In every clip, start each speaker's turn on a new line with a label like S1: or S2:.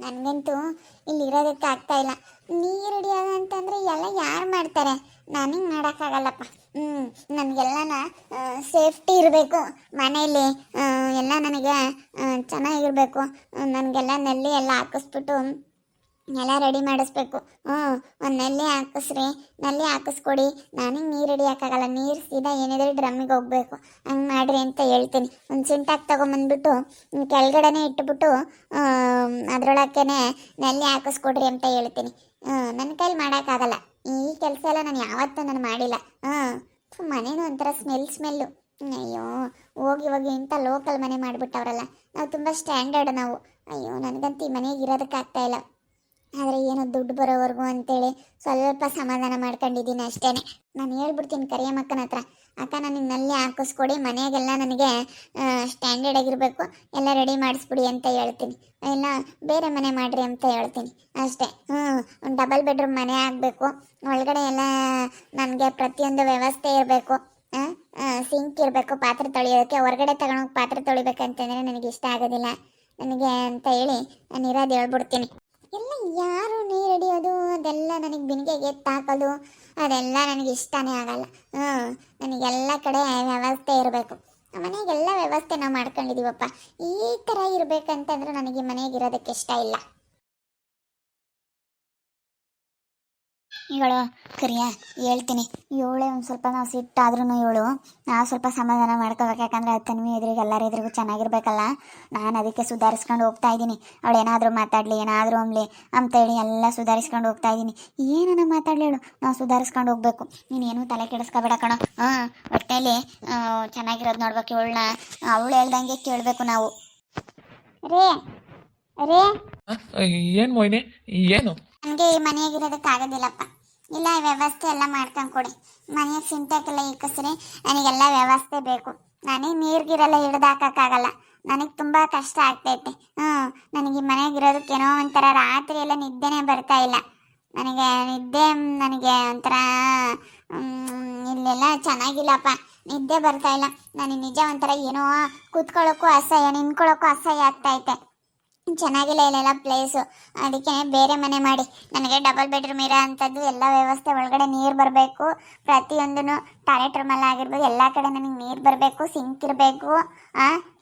S1: ನನಗಂತೂ ಇಲ್ಲಿ ಇರೋದಕ್ಕೆ ಆಗ್ತಾ ಇಲ್ಲ. ನೀರು ಹಿಡಿಯೋದು ಅಂತಂದರೆ ಎಲ್ಲ ಯಾರು ಮಾಡ್ತಾರೆ? ನನಗೆ ಮಾಡೋಕ್ಕಾಗಲ್ಲಪ್ಪ. ನನಗೆಲ್ಲನ ಸೇಫ್ಟಿ ಇರಬೇಕು ಮನೇಲಿ. ಎಲ್ಲ ನನಗೆ ಚೆನ್ನಾಗಿರಬೇಕು. ನನಗೆಲ್ಲ ನಲ್ಲಿ ಎಲ್ಲ ಹಾಕಿಸ್ಬಿಟ್ಟು ಎಲ್ಲ ರೆಡಿ ಮಾಡಿಸ್ಬೇಕು. ಒಂದು ನಲ್ಲಿ ಹಾಕಿಸ್ರಿ, ನಲ್ಲಿ ಹಾಕಿಸ್ಕೊಡಿ. ನನಗೆ ನೀರು ಹಿಡಿಯೋಕ್ಕಾಗಲ್ಲ. ನೀರು ಸೀದಾ ಏನಿದ್ರೆ ಡ್ರಮ್ಮಿಗೆ ಹೋಗ್ಬೇಕು. ಹಂಗೆ ಮಾಡಿರಿ ಅಂತ ಹೇಳ್ತೀನಿ. ಒಂದು ಸಿಂಟಾಕ್ ತೊಗೊಂಬಂದ್ಬಿಟ್ಟು ಕೆಳಗಡೆನೇ ಇಟ್ಬಿಟ್ಟು ಅದರೊಳಕ್ಕೇ ನಲ್ಲಿ ಹಾಕಿಸ್ಕೊಡ್ರಿ ಅಂತ ಹೇಳ್ತೀನಿ. ನನ್ನ ಕೈಲಿ ಮಾಡೋಕ್ಕಾಗಲ್ಲ ಈ ಕೆಲಸ ಎಲ್ಲ. ನಾನು ಯಾವತ್ತೂ ನಾನು ಮಾಡಿಲ್ಲ. ಮನೇನೂ ಒಂಥರ ಸ್ಮೆಲ್ಲು. ಅಯ್ಯೋ, ಹೋಗಿ ಇಂಥ ಲೋಕಲ್ ಮನೆ ಮಾಡಿಬಿಟ್ಟವ್ರಲ್ಲ. ನಾವು ತುಂಬ ಸ್ಟ್ಯಾಂಡರ್ಡ್ ನಾವು. ಅಯ್ಯೋ, ನನಗಂತೂ ಈ ಮನೆಗೆ ಇರೋದಕ್ಕಾಗ್ತಾ ಇಲ್ಲ. ಆದರೆ ಏನೋ ದುಡ್ಡು ಬರೋವರೆಗೂ ಅಂತೇಳಿ ಸ್ವಲ್ಪ ಸಮಾಧಾನ ಮಾಡ್ಕೊಂಡಿದ್ದೀನಿ ಅಷ್ಟೇ. ನಾನು ಹೇಳ್ಬಿಡ್ತೀನಿ ಕರಿಯಮ್ಮಕ್ಕನ ಹತ್ರ, ಅಕ್ಕ ನನಗೆ ನಲ್ಲಿ ಹಾಕಿಸ್ಕೊಡಿ, ಮನೆಯಾಗೆಲ್ಲ ನನಗೆ ಸ್ಟ್ಯಾಂಡರ್ಡ್ ಆಗಿರಬೇಕು, ಎಲ್ಲ ರೆಡಿ ಮಾಡಿಸ್ಬಿಡಿ ಅಂತ ಹೇಳ್ತೀನಿ. ಇಲ್ಲ ಬೇರೆ ಮನೆ ಮಾಡಿರಿ ಅಂತ ಹೇಳ್ತೀನಿ ಅಷ್ಟೇ. ಒಂದು ಡಬಲ್ ಬೆಡ್ರೂಮ್ ಮನೆ ಆಗಬೇಕು. ಒಳಗಡೆ ಎಲ್ಲ ನನಗೆ ಪ್ರತಿಯೊಂದು ವ್ಯವಸ್ಥೆ ಇರಬೇಕು. ಸಿಂಕ್ ಇರಬೇಕು ಪಾತ್ರೆ ತೊಳೆಯೋದಕ್ಕೆ. ಹೊರಗಡೆ ತಗೊಂಡೋಗಿ ಪಾತ್ರೆ ತೊಳಿಬೇಕಂತಂದರೆ ನನಗೆ ಇಷ್ಟ ಆಗೋದಿಲ್ಲ ನನಗೆ ಅಂತ ಹೇಳಿ ನಾನು ಇರೋದು ಹೇಳ್ಬಿಡ್ತೀನಿ. ಎಲ್ಲ ಯಾರು ನೀರು ಹಿಡಿಯೋದು ಅದೆಲ್ಲ ನನಗೆ ಬಿನಿಗೆಗೆ ಎತ್ತಾಕೋದು ಅದೆಲ್ಲ ನನಗೆ ಇಷ್ಟನೇ ಆಗಲ್ಲ. ನನಗೆಲ್ಲ ಕಡೆ ವ್ಯವಸ್ಥೆ ಇರಬೇಕು. ಮನೆಗೆಲ್ಲ ವ್ಯವಸ್ಥೆ ನಾವು ಮಾಡ್ಕೊಂಡಿದ್ದೀವಪ್ಪ. ಈ ಥರ ಇರಬೇಕಂತಂದ್ರೆ ನನಗೆ ಮನೆಗೆ ಇರೋದಕ್ಕೆ ಇಷ್ಟ ಇಲ್ಲ. ಇವಳು ಕರಿಯ ಹೇಳ್ತೀನಿ, ಇವಳೇ ಒಂದು ಸ್ವಲ್ಪ ನಾವು ಸಿಟ್ಟಾದ್ರೂ ಇವಳು ನಾವು ಸ್ವಲ್ಪ ಸಮಾಧಾನ ಮಾಡ್ಕೋಬೇಕು. ಯಾಕಂದರೆ ತನ್ವಿ ಎದುರಿಗೆ ಎಲ್ಲರ ಎದುರಿಗೂ ಚೆನ್ನಾಗಿರ್ಬೇಕಲ್ಲ. ನಾನು ಅದಕ್ಕೆ ಸುಧಾರಿಸ್ಕೊಂಡು ಹೋಗ್ತಾ ಇದ್ದೀನಿ. ಅವಳು ಏನಾದರೂ ಮಾತಾಡಲಿ, ಏನಾದರೂ ಅಂಬಲಿ ಅಂತೇಳಿ ಎಲ್ಲ ಸುಧಾರಿಸ್ಕೊಂಡು ಹೋಗ್ತಾ ಇದ್ದೀನಿ. ಏನನ್ನ ಮಾತಾಡಲಿ ಹೇಳು, ನಾವು ಸುಧಾರಿಸ್ಕೊಂಡು ಹೋಗ್ಬೇಕು. ನೀನೇನು ತಲೆ ಕೆಡಿಸ್ಕೊಬೇಡ ಕಣೋ. ಹೊಟ್ಟೆಯಲ್ಲಿ ಚೆನ್ನಾಗಿರೋದು ನೋಡ್ಬೇಕು. ಇವಳನ್ನ ಅವಳು ಹೇಳ್ದಂಗೆ ಕೇಳಬೇಕು ನಾವು. ರೇ ರೇ
S2: ಏನು ಮೊಯ್ನೆ, ಏನು
S1: ನನಗೆ ಈ ಮನೆಯಾಗಿರೋದಕ್ಕಾಗೋದಿಲ್ಲಪ್ಪ. ಇಲ್ಲ ವ್ಯವಸ್ಥೆ ಎಲ್ಲ ಮಾಡ್ಕೊಂಡು ಕೊಡಿ. ಮನೆಯ ಸಿಂಟ್ಯಾಕೆಲ್ಲ ಇಕ್ಕಿಸ್ರಿ, ನನಗೆಲ್ಲ ವ್ಯವಸ್ಥೆ ಬೇಕು. ನನಗೆ ನೀರಿಗಿರೆಲ್ಲ ಹಿಡ್ದಾಕಕ್ಕಾಗಲ್ಲ. ನನಗೆ ತುಂಬ ಕಷ್ಟ ಆಗ್ತೈತೆ. ನನಗೆ ಈ ಮನೆಯಾಗಿರೋದಕ್ಕೇನೋ ಒಂಥರ ರಾತ್ರಿ ಎಲ್ಲ ನಿದ್ದೆನೇ ಬರ್ತಾ ಇಲ್ಲ. ನನಗೆ ಒಂಥರ ಇಲ್ಲೆಲ್ಲ ಚೆನ್ನಾಗಿಲ್ಲಪ್ಪ, ನಿದ್ದೆ ಬರ್ತಾ ಇಲ್ಲ. ನನಗೆ ನಿಜ ಒಂಥರ ಏನೋ ಕೂತ್ಕೊಳ್ಳೋಕ್ಕೂ ಅಸಹ್ಯ, ನಿಂತ್ಕೊಳ್ಳೋಕ್ಕೂ ಅಸಹ್ಯ ಆಗ್ತೈತೆ. ಚೆನ್ನಾಗಿಲ್ಲ ಇಲ್ಲೆಲ್ಲ ಪ್ಲೇಸು. ಅದಕ್ಕೆ ಬೇರೆ ಮನೆ ಮಾಡಿ. ನನಗೆ ಡಬಲ್ ಬೆಡ್ರೂಮ್ ಇರೋ ಅಂಥದ್ದು ಎಲ್ಲ ವ್ಯವಸ್ಥೆ, ಒಳಗಡೆ ನೀರು ಬರಬೇಕು. ಪ್ರತಿಯೊಂದೂ ಟಾಯ್ಲೆಟ್ ರೂಮಲ್ಲಿ ಆಗಿರ್ಬೋದು ಎಲ್ಲ ಕಡೆ ನನಗೆ ನೀರು ಬರಬೇಕು, ಸಿಂಕ್ ಇರಬೇಕು.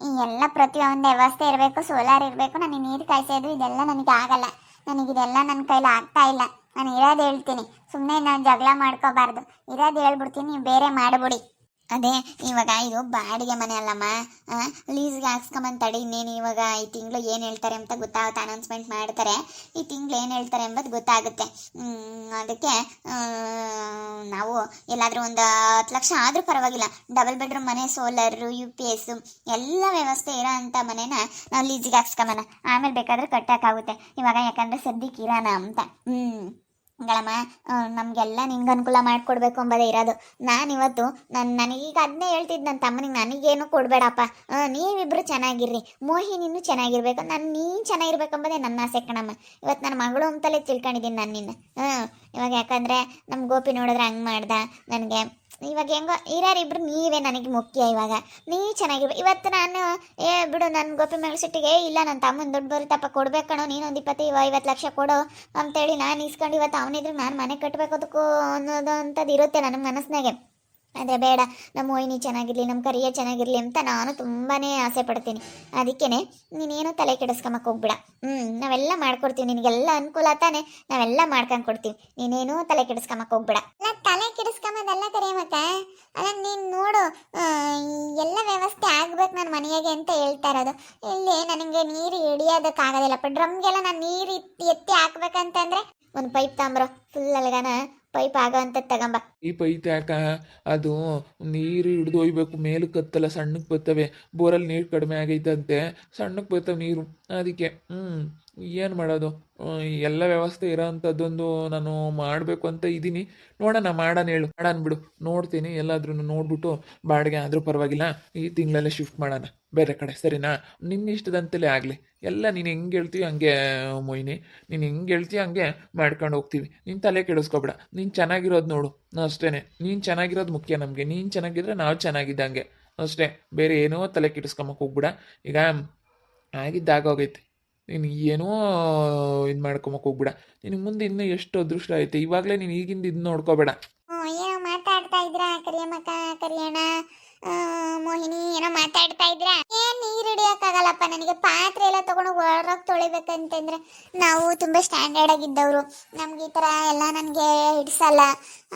S1: ಈ ಎಲ್ಲ ಪ್ರತಿಯೊಂದು ವ್ಯವಸ್ಥೆ ಇರಬೇಕು, ಸೋಲಾರ್ ಇರಬೇಕು. ನನಗೆ ನೀರು ಕಾಯಿಸೋದು ಇದೆಲ್ಲ ನನಗೆ ಆಗಲ್ಲ. ನನಗಿದೆಲ್ಲ ನನ್ನ ಕೈಲಿ ಆಗ್ತಾ ಇಲ್ಲ. ನಾನು ಇರೋದು ಹೇಳ್ತೀನಿ, ಸುಮ್ಮನೆ ನಾನು ಜಗಳ ಮಾಡ್ಕೋಬಾರ್ದು. ಇರೋದು ಹೇಳ್ಬಿಡ್ತೀನಿ, ನೀವು ಬೇರೆ ಮಾಡಿಬಿಡಿ. ಅದೇ ಇವಾಗ ಇದು ಬಾಡಿಗೆ ಮನೆ ಅಲ್ಲಮ್ಮ, ಲೀಸ್ಗೆ ಹಾಕ್ಸ್ಕೊಂಬಂತಡಿ. ಇನ್ನೇನು ಇವಾಗ ಈ ತಿಂಗಳು ಏನು ಹೇಳ್ತಾರೆ ಅಂತ ಗೊತ್ತಾಗುತ್ತೆ, ಅನೌನ್ಸ್ಮೆಂಟ್ ಮಾಡ್ತಾರೆ. ಈ ತಿಂಗಳು ಏನು ಹೇಳ್ತಾರೆ ಎಂಬುದು ಗೊತ್ತಾಗುತ್ತೆ. ಅದಕ್ಕೆ ನಾವು ಎಲ್ಲಾದರೂ ಒಂದು 10 ಲಕ್ಷ ಆದರೂ ಪರವಾಗಿಲ್ಲ, ಡಬಲ್ ಬೆಡ್ರೂಮ್ ಮನೆ, ಸೋಲರು, UPS ಎಲ್ಲ ವ್ಯವಸ್ಥೆ ಇರೋ ಅಂಥ ಮನೇನ ನಾವು ಲೀಸಿಗೆ ಹಾಕ್ಸ್ಕೊಂಬನ. ಆಮೇಲೆ ಬೇಕಾದರೆ ಕಟ್ಟೋಕ್ಕಾಗುತ್ತೆ. ಇವಾಗ ಯಾಕಂದರೆ ಸದ್ಯಕ್ಕೆ ಇರೋಣ ಅಂತ. ಗಳಮ್ಮ, ನಮಗೆಲ್ಲ ನಿಂಗೆ ಅನುಕೂಲ ಮಾಡಿಕೊಡ್ಬೇಕು ಅಂಬೋದೇ ಇರೋದು. ನಾನಿವತ್ತು ನನಗೀಗ ಅದನ್ನೇ ಹೇಳ್ತಿದ್ದು ನನ್ನ ತಮ್ಮನಿಗೆ, ನನಗೇನು ಕೊಡಬೇಡಪ್ಪ, ನೀವಿಬ್ಬರು ಚೆನ್ನಾಗಿರ್ರಿ, ಮೋಹಿನಿನೂ ಚೆನ್ನಾಗಿರ್ಬೇಕು, ನೀನು ಚೆನ್ನಾಗಿರ್ಬೇಕಂಬೋದೇ ನನ್ನ ಆಸೆ ಕಣಮ್ಮ. ಇವತ್ತು ನನ್ನ ಮಗಳು ಅಂತಲೇ ತಿಳ್ಕೊಂಡಿದ್ದೀನಿ ನಾನು ನಿನ್ನ. ಇವಾಗ ಯಾಕಂದರೆ ನಮ್ಮ ಗೋಪಿ ನೋಡಿದ್ರೆ ಹಂಗೆ ಮಾಡ್ದ ನನಗೆ. ಇವಾಗ ಹೆಂಗೋ ಇರೋರಿಬ್ರು ನೀವೇ ನನಗೆ ಮುಖ್ಯ. ಇವಾಗ ನೀವು ಚೆನ್ನಾಗಿರ್ಬೇಕು. ಇವತ್ತು ನಾನು ಬಿಡು ನನ್ನ ಗೋಪಿ ಮೆಣಸಿಟ್ಟಿಗೆ ಇಲ್ಲ ನನ್ನ ತಮ್ಮನ ದುಡ್ಡು ಬರುತ್ತಪ್ಪ, ಕೊಡ್ಬೇಕಣೋ, ನೀನೊಂದು 20-50 ಲಕ್ಷ ಕೊಡು ಅಂತೇಳಿ ನಾನು ಇಸ್ಕೊಂಡು ಇವತ್ತು ಅವನಿದ್ರೆ ನಾನು ಮನೆ ಕಟ್ಟಬೇಕೋದಕ್ಕೂ ಅನ್ನೋದು ಅಂಥದ್ದು ಇರುತ್ತೆ ನನ್ನ ಮನಸ್ಸಿನಾಗೆ. ಆದರೆ ಬೇಡ, ನಮ್ಮ ಮೊಯ್ನಿ ಚೆನ್ನಾಗಿರಲಿ, ನಮ್ಮ ಕರಿಯ ಚೆನ್ನಾಗಿರಲಿ ಅಂತ ನಾನು ತುಂಬಾ ಆಸೆ ಪಡ್ತೀನಿ. ಅದಕ್ಕೇ ನೀನೇನು ತಲೆ ಕೆಡಿಸ್ಕೊಂಬಕ್ಕೆ ಹೋಗ್ಬಿಡ. ನಾವೆಲ್ಲ ಮಾಡ್ಕೊಡ್ತೀವಿ, ನಿನಗೆಲ್ಲ ಅನುಕೂಲ ತಾನೆ, ನಾವೆಲ್ಲ ಮಾಡ್ಕೊಂಡು ಕೊಡ್ತೀವಿ. ನೀನೇನು ತಲೆ ಕೆಡಿಸ್ಕೊಂಬಕ್ಕೆ ಹೋಗ್ಬಿಡ. ಅಲ್ಲ, ತಲೆ ಕೆಡಿಸ್ಕೊಂಬದೆಲ್ಲ ಕರಿಯಮ್ಮಕ್ಕ. ಅಲ್ಲ, ನೀನು ನೋಡು, ಎಲ್ಲ ವ್ಯವಸ್ಥೆ ಆಗ್ಬೇಕು ನನ್ನ ಮನೆಯಾಗೆ ಅಂತ ಹೇಳ್ತಾ ಇರೋದು. ಇಲ್ಲಿ ನನಗೆ ನೀರು ಹಿಡಿಯೋದಕ್ಕಾಗೋದಿಲ್ಲಪ್ಪ. ಡ್ರಮ್ಗೆಲ್ಲ ನಾನು ನೀರು ಎತ್ತಿ ಹಾಕ್ಬೇಕಂತಂದ್ರೆ ಒಂದು ಪೈಪ್ ತಗೊಂಬರೋ, ಫುಲ್ ಅಲ್ಗಾನ ಪೈಪ್ ಆಗೋ ಅಂಥದ್ದು ತಗೊಂಬ.
S2: ಈ ಪೈಪ್ ಯಾಕ, ಅದು ನೀರು ಹಿಡಿದು ಒಯ್ಬೇಕು. ಮೇಲಕ್ಕೆ ಹತ್ತಲ್ಲ, ಸಣ್ಣಕ್ಕೆ ಬರ್ತವೆ. ಬೋರಲ್ಲಿ ನೀರು ಕಡಿಮೆ ಆಗೈತಂತೆ, ಸಣ್ಣಕ್ಕೆ ಬರ್ತವೆ ನೀರು. ಅದಕ್ಕೆ ಏನು ಮಾಡೋದು, ಎಲ್ಲ ವ್ಯವಸ್ಥೆ ಇರೋ ಅಂಥದ್ದೊಂದು ನಾನು ಮಾಡಬೇಕು ಅಂತ ಇದ್ದೀನಿ. ನೋಡೋಣ, ಮಾಡೋಣ ಬಿಡು. ನೋಡ್ತೀನಿ, ಎಲ್ಲಾದ್ರೂ ನೋಡ್ಬಿಟ್ಟು ಬಾಡಿಗೆ ಆದರೂ ಪರವಾಗಿಲ್ಲ, ಈ ತಿಂಗಳಲ್ಲೇ ಶಿಫ್ಟ್ ಮಾಡೋಣ ಬೇರೆ ಕಡೆ, ಸರಿನಾ? ನಿನ್ನ ಇಷ್ಟದಂತಲೇ ಆಗಲಿ. ಎಲ್ಲ ನೀನು ಹೆಂಗೆ ಹೇಳ್ತೀವಿ ಹಂಗೆ ಮೊಯ್ನಿ, ನೀನು ಹೆಂಗೆ ಹೇಳ್ತೀವಿ ಹಂಗೆ ಮಾಡ್ಕೊಂಡು ಹೋಗ್ತೀವಿ. ನೀನು ತಲೆ ಕೆಡಿಸ್ಕೊಬೇಡ, ನೀನು ಚೆನ್ನಾಗಿರೋದು ನೋಡು ಅಷ್ಟೇ. ನೀನು ಚೆನ್ನಾಗಿರೋದು ಮುಖ್ಯ ನಮಗೆ. ನೀನು ಚೆನ್ನಾಗಿದ್ರೆ ನಾವು ಚೆನ್ನಾಗಿದ್ದಂಗೆ ಅಷ್ಟೇ. ಬೇರೆ ಏನೋ ತಲೆ ಕೆಡಿಸ್ಕೊಂಬಕ್ಕೆ ಹೋಗ್ಬಿಡ. ಈಗ ಆಗಿದ್ದಾಗೋಗೈತೆ, ನೀನು ಏನೋ ಇದು ಮಾಡ್ಕೊಂಬಕ್ಕೆ ಹೋಗ್ಬೇಡ. ನಿನಗೆ ಮುಂದೆ ಇನ್ನೂ ಎಷ್ಟು ಅದೃಷ್ಟ ಐತೆ, ಇವಾಗಲೇ ನೀನು ಈಗಿಂದ ಇದು ನೋಡ್ಕೋಬೇಡ.
S1: ಏನೋ ಮಾತಾಡ್ತಾ ಇದ್ರಾ ಕರಿಯಮ್ಮಕ್ಕ ಕರಿಯಣ್ಣ, ಮೋಹಿನಿ ಏನೋ ಮಾತಾಡ್ತಾ ಇದ್ರಾ? ಏನ್ ನೀರು ಹಿಡಿಯೋಕ್ಕಾಗಲ್ಲಪ್ಪ ನನಗೆ. ಪಾತ್ರೆ ಎಲ್ಲ ತಗೊಂಡು ಹೊರಗೆ ತೊಳಿಬೇಕಂತಂದ್ರೆ ನಾವು ತುಂಬಾ ಸ್ಟ್ಯಾಂಡರ್ಡ್ ಆಗಿದ್ದವರು, ನಮ್ಗೆ ಈ ಥರ ಎಲ್ಲ ನನಗೆ ಹಿಡ್ಸಲ್ಲ.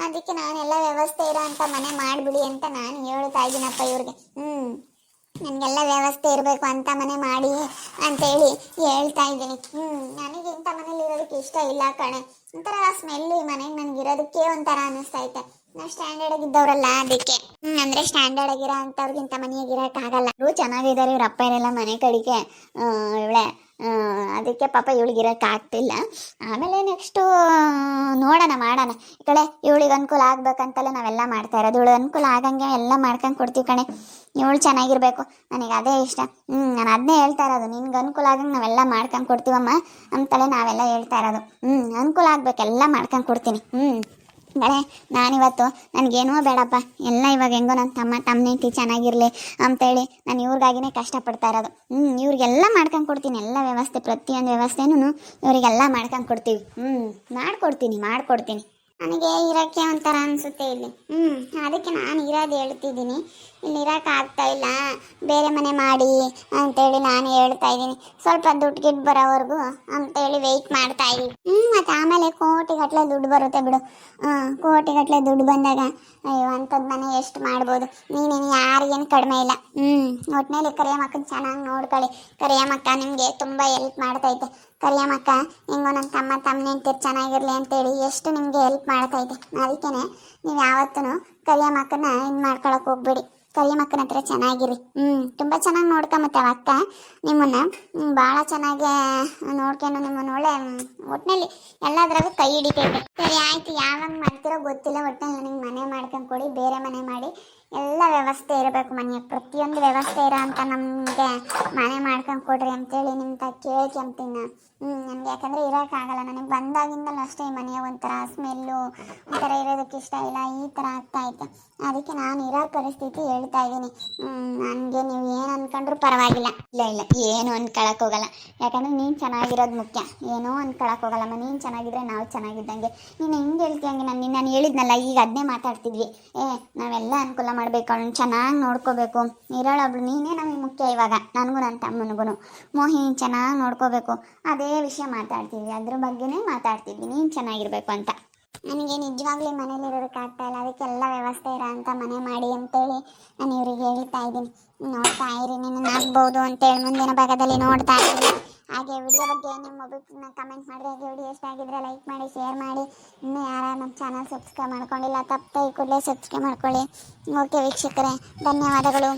S1: ಅದಕ್ಕೆ ನಾನೆಲ್ಲ ವ್ಯವಸ್ಥೆ ಇರೋ ಅಂತ ಮನೆ ಮಾಡಿಬಿಡಿ ಅಂತ ನಾನು ಹೇಳ್ತಾ ಇದ್ದೀನಪ್ಪ ಇವ್ರಿಗೆ. ನನಗೆಲ್ಲ ವ್ಯವಸ್ಥೆ ಇರಬೇಕು ಅಂತ ಮನೆ ಮಾಡಿ ಅಂತೇಳಿ ಹೇಳ್ತಾ ಇದ್ದೀನಿ. ನನಗೆ ಇಂಥ ಮನೇಲಿ ಇರೋದಕ್ಕೆ ಇಷ್ಟ ಇಲ್ಲ ಕಣೆ. ಒಂಥರ ಸ್ಮೆಲ್ಲು ಈ ಮನೆಗೆ ನನಗೆ ಇರೋದಕ್ಕೆ ಒಂಥರ ಅನ್ನಿಸ್ತೈತೆ. ನಾವು ಸ್ಟ್ಯಾಂಡರ್ಡ್ ಆಗಿದ್ದವರಲ್ಲ ಅದಕ್ಕೆ. ಅಂದರೆ ಸ್ಟ್ಯಾಂಡರ್ಡ್ ಆಗಿರೋ ಅಂಥವ್ರಿಗಿಂತ ಮನೆಯಾಗಿರೋಕ್ಕಾಗಲ್ಲ. ಇವರು ಚೆನ್ನಾಗಿದ್ದಾರೆ, ಇವ್ರ ಅಪ್ಪ ಏನೆಲ್ಲ ಮನೆ ಕಡೆಗೆ ಇವಳೆ, ಅದಕ್ಕೆ ಪಾಪ ಇವಳಿಗೆ ಇರೋಕ್ಕಾಗ್ತಿಲ್ಲ. ಆಮೇಲೆ ನೆಕ್ಸ್ಟು ನೋಡೋಣ ಮಾಡೋಣ. ಈ ಕಡೆ ಇವಳಿಗೆ ಅನುಕೂಲ ಆಗ್ಬೇಕಂತಲೇ ನಾವೆಲ್ಲ ಮಾಡ್ತಾ ಇರೋದು. ಇವಳು ಅನುಕೂಲ ಆಗಂಗೆ ಎಲ್ಲ ಮಾಡ್ಕೊಂಡು ಕೊಡ್ತೀವಿ ಕಣೆ. ಇವಳು ಚೆನ್ನಾಗಿರ್ಬೇಕು, ನನಗೆ ಅದೇ ಇಷ್ಟ. ನಾನು ಅದನ್ನೇ ಹೇಳ್ತಾ ಇರೋದು, ನಿನ್ಗೆ ಅನುಕೂಲ ಆಗಂಗೆ ನಾವೆಲ್ಲ ಮಾಡ್ಕೊಂಡು ಕೊಡ್ತೀವಮ್ಮ ಅಂತಲೇ ನಾವೆಲ್ಲ ಹೇಳ್ತಾ ಇರೋದು. ಅನುಕೂಲ ಆಗ್ಬೇಕು, ಎಲ್ಲ ಮಾಡ್ಕೊಂಡು ಕೊಡ್ತೀನಿ. ನಾಳೆ ನಾನಿವತ್ತು ನನಗೇನೋ ಬೇಡಪ್ಪ, ಎಲ್ಲ ಇವಾಗ ಹೆಂಗೋ ನನ್ನ ತಮ್ಮನೇಂತಿ ಚೆನ್ನಾಗಿರಲಿ ಅಂತೇಳಿ ನಾನು ಇವ್ರಿಗಾಗಿನೇ ಕಷ್ಟಪಡ್ತಾ ಇರೋದು. ಇವ್ರಿಗೆಲ್ಲ ಮಾಡ್ಕೊಂಡು ಕೊಡ್ತೀನಿ, ಎಲ್ಲ ವ್ಯವಸ್ಥೆ, ಪ್ರತಿಯೊಂದು ವ್ಯವಸ್ಥೆನೂ ಇವರಿಗೆಲ್ಲ ಮಾಡ್ಕೊಂಡು ಕೊಡ್ತೀವಿ. ಮಾಡಿಕೊಡ್ತೀನಿ. ನನಗೆ ಇರೋಕ್ಕೆ ಒಂಥರ ಅನಿಸುತ್ತೆ ಇಲ್ಲಿ. ಅದಕ್ಕೆ ನಾನು ಇರೋದು ಹೇಳ್ತಿದ್ದೀನಿ. ಇಲ್ಲಿ ಇರೋಕೆ ಆಗ್ತಾ ಇಲ್ಲ, ಬೇರೆ ಮನೆ ಮಾಡಿ ಅಂತೇಳಿ ನಾನು ಹೇಳ್ತಾ ಇದ್ದೀನಿ. ಸ್ವಲ್ಪ ದುಡ್ಡು ಗಿಟ್ಟು ಬರೋವರೆಗೂ ಅಂತೇಳಿ ವೆಯ್ಟ್ ಮಾಡ್ತಾ ಇದ್ದೀವಿ. ಮತ್ತು ಆಮೇಲೆ ಕೋಟಿಗಟ್ಟಲೆ ದುಡ್ಡು ಬರುತ್ತೆ ಬಿಡು. ಕೋಟಿಗಟ್ಟಲೆ ದುಡ್ಡು ಬಂದಾಗ ಅಯ್ಯೋ ಅಂಥದ್ದು ಮನೆ ಎಷ್ಟು ಮಾಡ್ಬೋದು. ನೀನೇನು ಯಾರಿಗೇನು ಕಡಿಮೆ ಇಲ್ಲ. ಒಟ್ಟಿನಲ್ಲಿ ಕರಿಯಮ್ಮಕ್ಕನ ಚೆನ್ನಾಗಿ ನೋಡ್ಕೊಳ್ಳಿ. ಕರಿಯಮ್ಮಕ್ಕ ನಿಮಗೆ ತುಂಬ ಹೆಲ್ಪ್ ಮಾಡ್ತೈತೆ. ಕರಿಯಮ್ಮಕ್ಕ ಹೆಂಗೋ ನನ್ನ ತಮ್ಮನೇಂತಿರು ಚೆನ್ನಾಗಿರಲಿ ಅಂತೇಳಿ ಎಷ್ಟು ನಿಮಗೆ ಹೆಲ್ಪ್ ಮಾಡ್ತೈತೆ. ಅದಕ್ಕೇ ನೀವು ಯಾವತ್ತೂ ಕರಿಯಮ್ಮಕ್ಕನ ಇದು ಮಾಡ್ಕೊಳಕ್ಕೆ ಹೋಗ್ಬೇಡಿ. ಕರಿಯಮ್ಮಕ್ಕನ ಹತ್ರ ಚೆನ್ನಾಗಿರಿ. ತುಂಬ ಚೆನ್ನಾಗಿ ನೋಡ್ಕೊಂಬತ್ತೆ ಅಕ್ಕ ನಿಮ್ಮನ್ನು, ಭಾಳ ಚೆನ್ನಾಗಿ ನೋಡ್ಕೊಂಡು ನಿಮ್ಮನ್ನು ಒಳ್ಳೆ ಒಟ್ಟಿನಲ್ಲಿ ಎಲ್ಲದ್ರಾಗೂ ಕೈ ಹಿಡಿತೈತೆ. ಸರಿ ಆಯ್ತು, ಯಾವಾಗ ಮಾಡ್ತಿರೋ ಗೊತ್ತಿಲ್ಲ. ಒಟ್ಟಿನಲ್ಲಿ ನನಗೆ ಮನೆ ಮಾಡ್ಕೊಂಡು ಕೊಡಿ, ಬೇರೆ ಮನೆ ಮಾಡಿ ಎಲ್ಲ ವ್ಯವಸ್ಥೆ ಇರಬೇಕು. ಮನೆಯ ಪ್ರತಿಯೊಂದು ವ್ಯವಸ್ಥೆ ಇರೋ ಅಂತ ನಮಗೆ ಮನೆ ಮಾಡ್ಕೊಂಡು ಕೊಡ್ರಿ ಅಂತೇಳಿ ನಿಮ್ಮ ಕೇಳ್ಕೊಂತೀನಿ. ನನಗೆ ಯಾಕಂದರೆ ಇರೋಕ್ಕಾಗಲ್ಲ. ನನಗೆ ಬಂದಾಗಿಂದಲೂ ಅಷ್ಟೇ ಈ ಮನೆಯ ಒಂಥರ ಸ್ಮೆಲ್ಲು, ಒಂಥರ ಇರೋದಕ್ಕೆ ಇಷ್ಟ ಇಲ್ಲ, ಈ ಥರ ಆಗ್ತಾಯಿತ್ತು. ಅದಕ್ಕೆ ನಾನು ಇರೋ ಪರಿಸ್ಥಿತಿ ಹೇಳ್ತಾ ಇದ್ದೀನಿ. ನನಗೆ ನೀವು ಏನು ಅಂದ್ಕೊಂಡ್ರೂ ಪರವಾಗಿಲ್ಲ. ಇಲ್ಲ ಏನು ಅಂದ್ಕೊಳಕ್ಕೆ ಹೋಗಲ್ಲ. ಯಾಕಂದರೆ ನೀನು ಚೆನ್ನಾಗಿರೋದು ಮುಖ್ಯ. ಏನೋ ಅಂದ್ಕೊಳಕ್ಕೆ ಹೋಗಲ್ಲಮ್ಮ. ನೀನು ಚೆನ್ನಾಗಿದ್ರೆ ನಾವು ಚೆನ್ನಾಗಿದ್ದಂಗೆ. ನೀನು ಹೆಂಗೆ ಹೇಳ್ತೀಯಂಗೆ ನಾನು ಹೇಳಿದ್ನಲ್ಲ, ಈಗ ಅದನ್ನೇ ಮಾತಾಡ್ತಿದ್ವಿ. ನಾವೆಲ್ಲ ಅನುಕೂಲ ಮಾಡಬೇಕು, ಅವಳನ್ನ ಚೆನ್ನಾಗಿ ನೋಡ್ಕೋಬೇಕು. ಇರೋಳೊಬ್ಳು ನೀನೇ ನಮಗೆ ಮುಖ್ಯ. ಇವಾಗ ನನಗೂ ನನ್ನ ತಮ್ಮನಿಗೂ ಮೋಹಿನಿ ಚೆನ್ನಾಗಿ ನೋಡ್ಕೋಬೇಕು, ಅದೇ ವಿಷಯ ಮಾತಾಡ್ತಿದ್ವಿ. ಅದ್ರ ಬಗ್ಗೆನೇ ಮಾತಾಡ್ತಿದ್ವಿ, ನೀನು ಚೆನ್ನಾಗಿರ್ಬೇಕು ಅಂತ. ನನಗೆ ನಿಜವಾಗ್ಲೂ ಮನೇಲಿರೋದಕ್ಕಾಗ್ತಾ ಇಲ್ಲ. ಅದಕ್ಕೆಲ್ಲ ವ್ಯವಸ್ಥೆ ಇರೋ ಅಂತ ಮನೆ ಮಾಡಿ ಅಂತೇಳಿ ನಾನು ಇವ್ರಿಗೆ ಹೇಳ್ತಾ ಇದ್ದೀನಿ. ನೋಡ್ತಾ ಇರಿ, ನೀನು ಆಗ್ಬೋದು ಅಂತೇಳಿ ಮುಂದಿನ ಭಾಗದಲ್ಲಿ ನೋಡ್ತಾ ಇದ್ದೀನಿ. ಹಾಗೆ ವಿಡಿಯೋ ಬಗ್ಗೆ ನಿಮ್ಮ ಒಬ್ಬರನ್ನ ಕಮೆಂಟ್ ಮಾಡಿದ್ರೆ, ಹಾಗೆ ವಿಡಿಯೋ ಇಷ್ಟ ಆಗಿದ್ರೆ ಲೈಕ್ ಮಾಡಿ, ಶೇರ್ ಮಾಡಿ. ಇನ್ನೂ ಯಾರು ನಮ್ಮ ಚಾನಲ್ ಸಬ್ಸ್ಕ್ರೈಬ್ ಮಾಡ್ಕೊಂಡಿಲ್ಲ, ತಪ್ಪದೆ ಈ ಕೂಡಲೇ ಸಬ್ಸ್ಕ್ರೈಬ್ ಮಾಡ್ಕೊಳ್ಳಿ. ಓಕೆ ವೀಕ್ಷಕರೇ, ಧನ್ಯವಾದಗಳು.